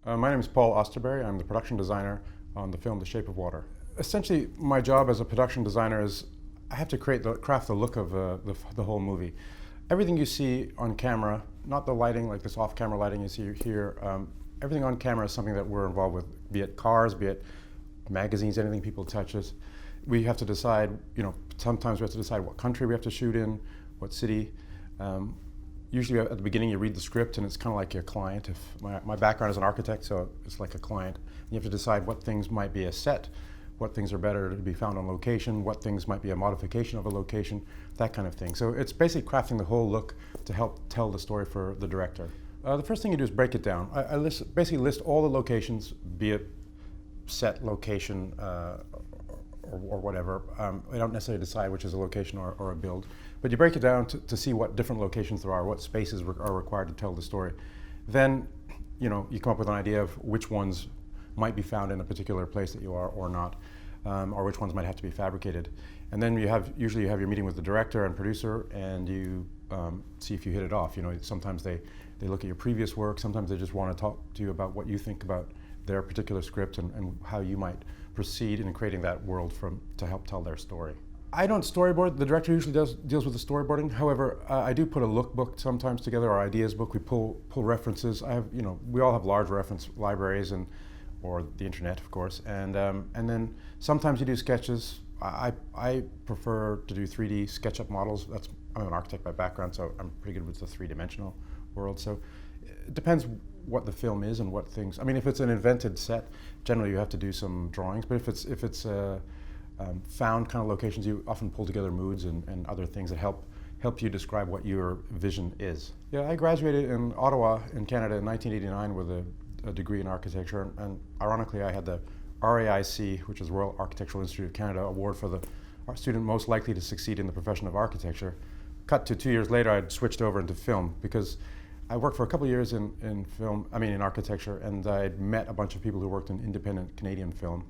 My name is Paul Austerberry. I'm the production designer on the film The Shape of Water. Essentially, my job as a production designer is I have to craft the look of the whole movie. Everything you see on camera, not the lighting, like this off-camera lighting you see here, everything on camera is something that we're involved with, be it cars, be it magazines, anything people touch us. We have to decide, sometimes we have to decide what country we have to shoot in, what city. Usually at the beginning you read the script and it's kind of like your client. If my background is an architect, so it's like a client. You have to decide what things might be a set, what things are better to be found on location, what things might be a modification of a location, that kind of thing. So it's basically crafting the whole look to help tell the story for the director. The first thing you do is break it down. I basically list all the locations, be it set, location, or whatever. I don't necessarily decide which is a location or a build, but you break it down to see what different locations there are, what spaces are required to tell the story. Then, you come up with an idea of which ones might be found in a particular place that you are or not, or which ones might have to be fabricated. And then usually you have your meeting with the director and producer, and you see if you hit it off. Sometimes they look at your previous work, sometimes they just want to talk to you about what you think about their particular script and how you might proceed in creating that world to help tell their story. I don't storyboard. The director usually deals with the storyboarding. However, I do put a lookbook sometimes together, or ideas book. We pull references. We all have large reference libraries or the internet, of course. And then sometimes you do sketches. I prefer to do 3D SketchUp models. I'm an architect by background, so I'm pretty good with the three-dimensional world. So it depends what the film is and what things. If it's an invented set, generally you have to do some drawings. But if it's found kind of locations, you often pull together moods and other things that help you describe what your vision is. Yeah, I graduated in Ottawa in Canada in 1989 with a degree in architecture, and ironically I had the RAIC, which is Royal Architectural Institute of Canada, award for the student most likely to succeed in the profession of architecture. Cut to 2 years later, I'd switched over into film because I worked for a couple of years in architecture, and I'd met a bunch of people who worked in independent Canadian film.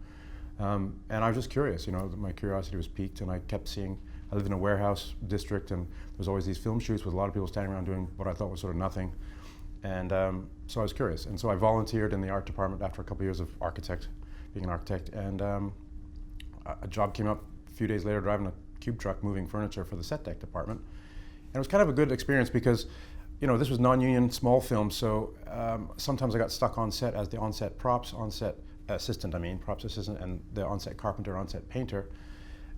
And I was just curious, my curiosity was piqued, and I kept seeing, I lived in a warehouse district, and there was always these film shoots with a lot of people standing around doing what I thought was sort of nothing. And so I was curious, and so I volunteered in the art department after a couple of years of being an architect, and a job came up a few days later driving a cube truck moving furniture for the set deck department. And it was kind of a good experience because this was non-union, small film, so sometimes I got stuck on set as the on-set props assistant, and the on-set carpenter, on-set painter.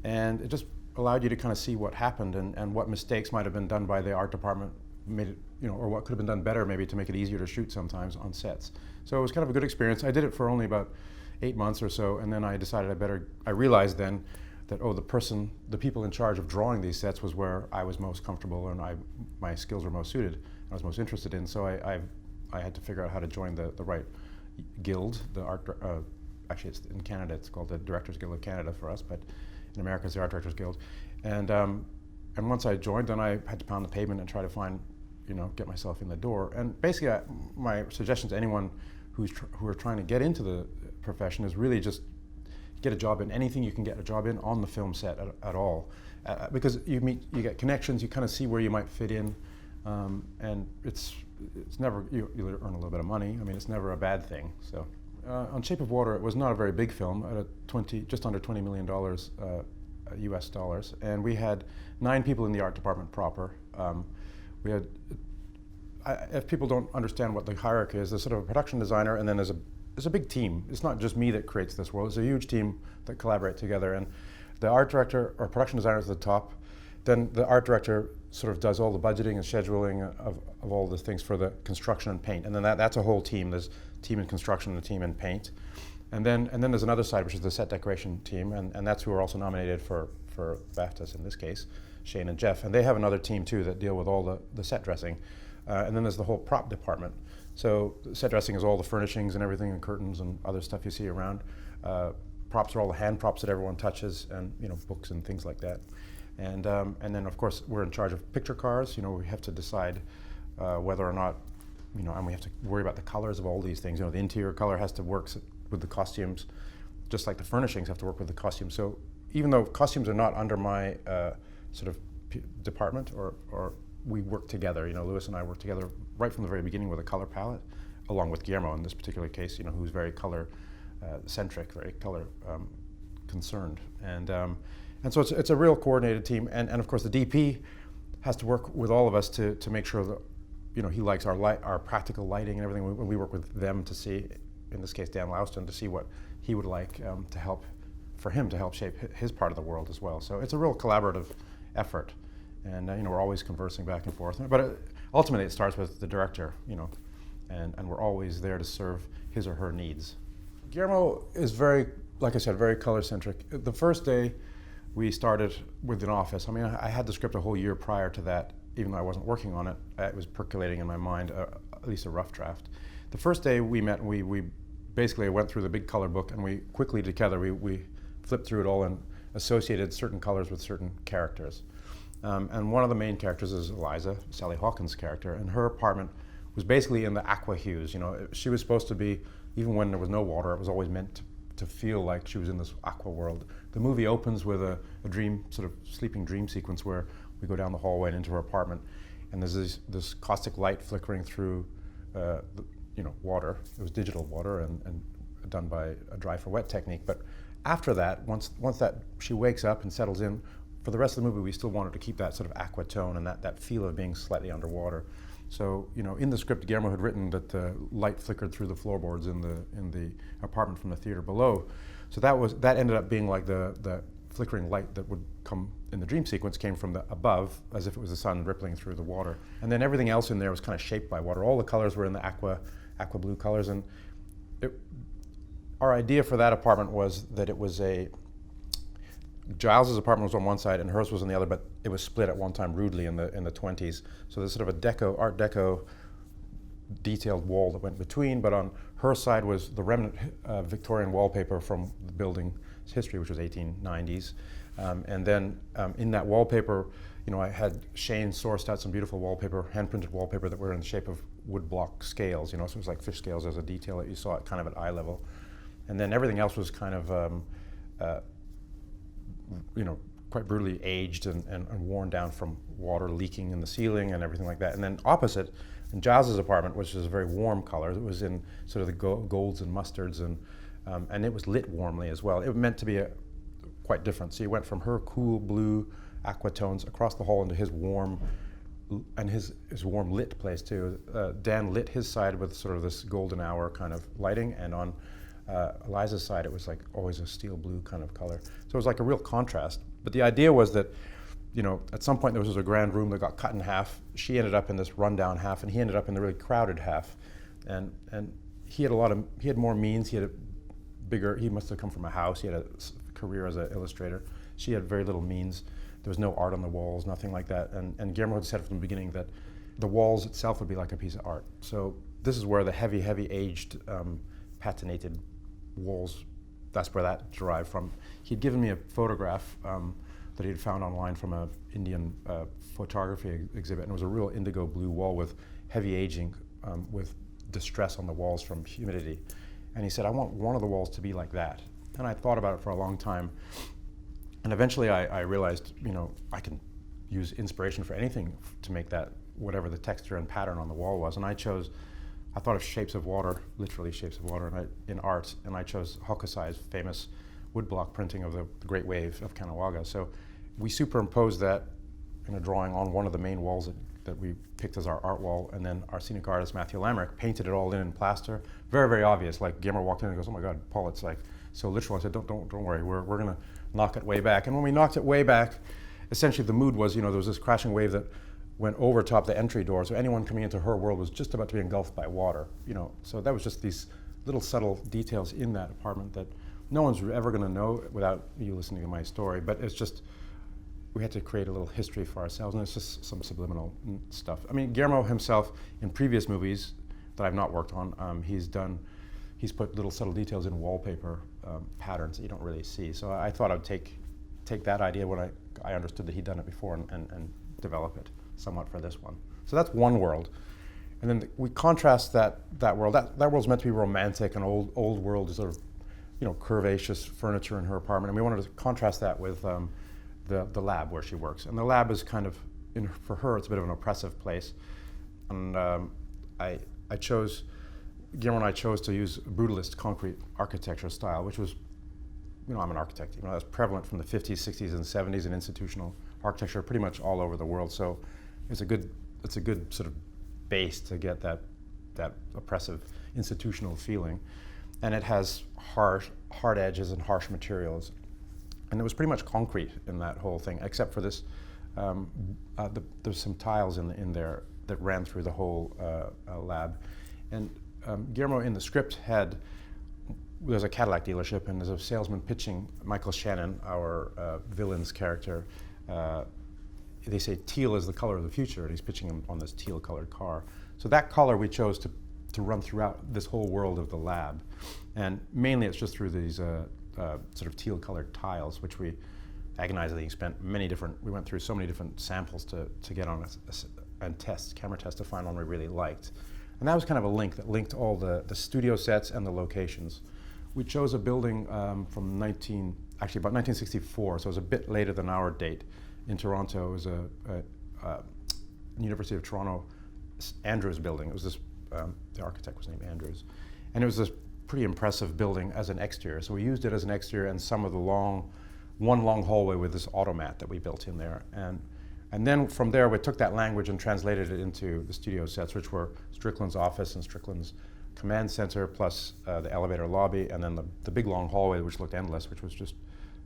And it just allowed you to kind of see what happened and what mistakes might have been done by the art department, or what could have been done better maybe to make it easier to shoot sometimes on sets. So it was kind of a good experience. I did it for only about 8 months or so, and then I decided I realized then that, the people in charge of drawing these sets was where I was most comfortable and my skills were most suited, I was most interested in. So I had to figure out how to join the right guild. Actually, in Canada it's called the Directors Guild of Canada for us, but in America it's the Art Directors Guild. And once I joined, then I had to pound the pavement and try to find, get myself in the door. And basically, my suggestion to anyone who are trying to get into the profession is really just get a job in anything you can get a job in on the film set at all, because you get connections, you kind of see where you might fit in, and it's never, you earn a little bit of money. It's never a bad thing. So on Shape of Water, it was not a very big film at just under $20 million US dollars, and we had 9 people in the art department proper. If people don't understand what the hierarchy is, there's sort of a production designer, and then there's a big team. It's not just me that creates this world. It's a huge team that collaborate together, and the art director or production designer is at the top. Then the art director sort of does all the budgeting and scheduling of all the things for the construction and paint, and then that's a whole team. There's a team in construction and a team in paint, and then there's another side, which is the set decoration team, and that's who are also nominated for BAFTAs in this case, Shane and Jeff, and they have another team too that deal with all the set dressing, and then there's the whole prop department. So set dressing is all the furnishings and everything, and curtains and other stuff you see around. Props are all the hand props that everyone touches, and books and things like that. And then of course we're in charge of picture cars. We have to decide whether or not, and we have to worry about the colors of all these things. The interior color has to work with the costumes, just like the furnishings have to work with the costumes. So even though costumes are not under my sort of department, or we work together. Lewis and I work together right from the very beginning with a color palette. along with Guillermo in this particular case, who's very color centric, very color concerned, and so it's a real coordinated team, and of course the DP has to work with all of us to make sure that he likes our practical lighting and everything. When we work with them to see, in this case Dan Lauston, to see what he would like to help shape his part of the world as well. So it's a real collaborative effort, and we're always conversing back and forth. But ultimately, it starts with the director, and we're always there to serve his or her needs. Guillermo is very, like I said, very color centric. The first day we started with an office. I mean, I had the script a whole year prior to that, even though I wasn't working on it. It was percolating in my mind, at least a rough draft. The first day we met, we basically went through the big color book, and we quickly together we flipped through it all and associated certain colors with certain characters. And one of the main characters is Eliza, Sally Hawkins' character, and her apartment was basically in the aqua hues. She was supposed to be, even when there was no water, it was always meant to feel like she was in this aqua world. The movie opens with a dream, sort of sleeping dream sequence where we go down the hallway and into her apartment, and there's this caustic light flickering through water. It was digital water and done by a dry for wet technique. But after that, once that she wakes up and settles in, for the rest of the movie we still wanted to keep that sort of aqua tone and that feel of being slightly underwater. So, in the script, Guillermo had written that the light flickered through the floorboards in the apartment from the theater below. So that ended up being like the flickering light that would come in the dream sequence came from the above, as if it was the sun rippling through the water. And then everything else in there was kind of shaped by water. All the colors were in the aqua blue colors, and our idea for that apartment was that it was Giles's apartment was on one side and hers was on the other, but it was split at one time rudely in the 20s. So there's sort of a Art Deco detailed wall that went between, but on her side was the remnant Victorian wallpaper from the building's history, which was 1890s. And then in that wallpaper, I had Shane sourced out some beautiful wallpaper, hand-printed wallpaper that were in the shape of woodblock scales, so it was like fish scales as a detail that you saw it kind of at eye level. And then everything else was kind of quite brutally aged and worn down from water leaking in the ceiling and everything like that. And then opposite, in Giles's apartment, which is a very warm color, it was in sort of the golds and mustards, and it was lit warmly as well. It was meant to be quite different. So you went from her cool blue aqua tones across the hall into his warm, and his warm lit place too. Dan lit his side with sort of this golden hour kind of lighting, and on Eliza's side, it was like always a steel blue kind of color. So it was like a real contrast. But the idea was that, at some point there was a grand room that got cut in half. She ended up in this rundown half, and he ended up in the really crowded half. And he had more means. He must have come from a house. He had a career as an illustrator. She had very little means. There was no art on the walls, nothing like that. And Guillermo had said from the beginning that the walls itself would be like a piece of art. So this is where the heavy aged, patinated walls, that's where that derived from. He'd given me a photograph that he'd found online from an Indian photography exhibit, and it was a real indigo blue wall with heavy aging, with distress on the walls from humidity. And he said, I want one of the walls to be like that. And I thought about it for a long time, and eventually I realized, I can use inspiration for anything to make that, whatever the texture and pattern on the wall was. And I thought of shapes of water, literally shapes of water in art, and I chose Hokusai's famous woodblock printing of the Great Wave of Kanawha. So we superimposed that in a drawing on one of the main walls that we picked as our art wall, and then our scenic artist, Matthew Lamerick, painted it all in plaster. Very, very obvious. Like Guillermo walked in and goes, oh my God, Paul, it's like so literal. I said, don't worry, we're gonna knock it way back. And when we knocked it way back, essentially the mood was, there was this crashing wave that went over top the entry door, so anyone coming into her world was just about to be engulfed by water. So that was just these little subtle details in that apartment that no one's ever going to know without you listening to my story. But it's just, we had to create a little history for ourselves, and it's just some subliminal stuff. I mean, Guillermo himself, in previous movies that I've not worked on, he's put little subtle details in wallpaper patterns that you don't really see. So I thought I'd take that idea when I understood that he'd done it before and develop it somewhat for this one. So that's one world. And then we contrast that world. That world's meant to be romantic, and old world is sort of, curvaceous furniture in her apartment. And we wanted to contrast that with the lab where she works. And the lab is kind of, for her, it's a bit of an oppressive place. And I chose Guillermo and I chose to use brutalist concrete architecture style, which was, I'm an architect, that was prevalent from the 50s, 60s, and 70s in institutional architecture pretty much all over the world. So it's a good sort of base to get that oppressive institutional feeling. And it has hard edges and harsh materials. And it was pretty much concrete in that whole thing, except for this, there's some tiles in there that ran through the whole lab. And Guillermo in the script there's a Cadillac dealership, and there's a salesman pitching Michael Shannon, our villain's character. They say teal is the color of the future, and he's pitching him on this teal-colored car. So that color we chose to run throughout this whole world of the lab. And mainly it's just through these sort of teal-colored tiles, which we agonizingly we went through so many different samples to get on camera test to find one we really liked. And that was kind of a link that linked all the studio sets and the locations. We chose a building from about 1964, so it was a bit later than our date in Toronto. It was a University of Toronto Andrews building. It was this, the architect was named Andrews. And it was this pretty impressive building as an exterior. So we used it as an exterior and some of the one long hallway with this automat that we built in there. And then from there, we took that language and translated it into the studio sets, which were Strickland's office and Strickland's command center, plus the elevator lobby, and then the big long hallway, which looked endless, which was just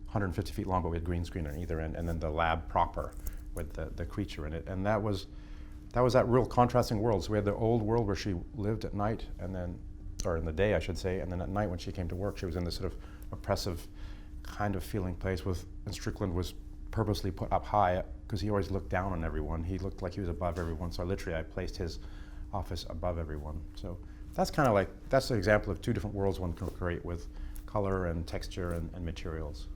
150 feet long, but we had green screen on either end, and then the lab proper with the creature in it. And that was that real contrasting world. So we had the old world where she lived at night, or in the day, I should say, and then at night when she came to work, she was in this sort of oppressive kind of feeling place and Strickland was purposely put up high because he always looked down on everyone. He looked like he was above everyone, so I placed his office above everyone. So that's kind of that's an example of two different worlds one can create with color and texture and materials.